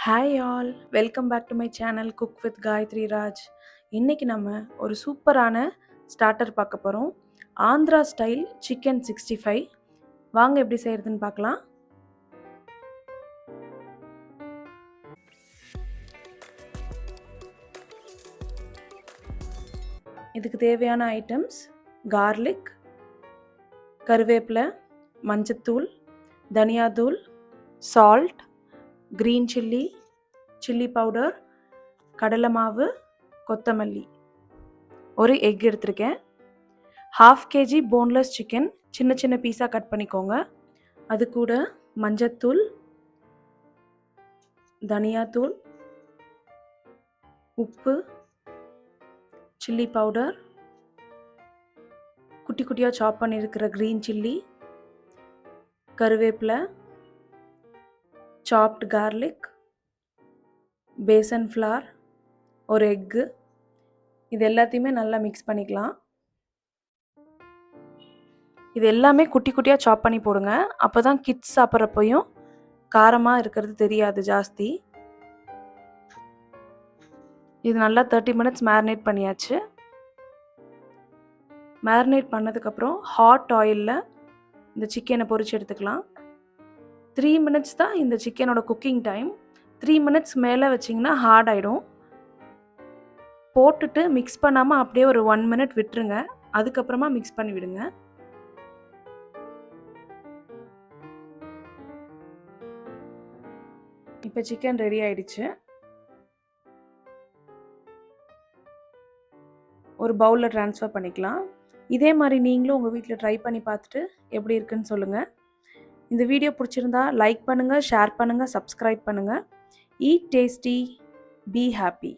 Hi all, welcome back to my channel cook with Gayathri Raj. இன்றைக்கி நம்ம ஒரு சூப்பரான ஸ்டார்டர் பார்க்க போகிறோம். Andhra style chicken 65. வாங்க எப்படி செய்கிறதுன்னு பார்க்கலாம். இதுக்கு தேவையான ஐட்டம்ஸ்: கார்லிக், கருவேப்பிலை, மஞ்சத்தூள், தனியாத்தூள், salt, green chilli, chilli powder, கடலை மாவு, கொத்தமல்லி, ஒரு எக் எடுத்திருக்கேன். 1/2 kg போன்லெஸ் சிக்கன் சின்ன சின்ன பீஸாக கட் பண்ணிக்கோங்க. அது கூட மஞ்சத்தூள், தனியாத்தூள், உப்பு, சில்லி பவுடர், குட்டி குட்டியாக சாப் பண்ணியிருக்கிற க்ரீன் சில்லி, கருவேப்பிலை, சாப்ட் கார்லிக், பேசன் ஃப்ளார், ஒரு எக்கு. இது எல்லாத்தையுமே நல்லா மிக்ஸ் பண்ணிக்கலாம். இது எல்லாமே குட்டி குட்டியாக சாப் பண்ணி போடுங்க. அப்போ தான் கிட்ஸ் சாப்பிட்றப்பையும் காரமாக இருக்கிறது தெரியாது ஜாஸ்தி. இது நல்லா 30 minutes மேரினேட் பண்ணியாச்சு. மேரினேட் பண்ணதுக்கப்புறம் ஹாட் ஆயிலில் இந்த சிக்கனை பொரிச்சு எடுத்துக்கலாம். 3 minutes தான் இந்த சிக்கனோட குக்கிங் டைம். 3 minutes மேலே வச்சிங்கன்னா ஹார்ட் ஆகிடும். போட்டுட்டு மிக்ஸ் பண்ணாமல் அப்படியே ஒரு 1 minute விட்டுருங்க. அதுக்கப்புறமா மிக்ஸ் பண்ணி விடுங்க. இப்போ சிக்கன் ரெடி ஆயிடுச்சு. ஒரு பவுலில் ட்ரான்ஸ்ஃபர் பண்ணிக்கலாம். இதே மாதிரி நீங்களும் உங்கள் வீட்டில் ட்ரை பண்ணி பார்த்துட்டு எப்படி இருக்குன்னு சொல்லுங்கள். இந்த வீடியோ பிடிச்சிருந்தா லைக் பண்ணுங்கள், ஷேர் பண்ணுங்கள், சப்ஸ்கிரைப் பண்ணுங்கள். Eat tasty, be happy.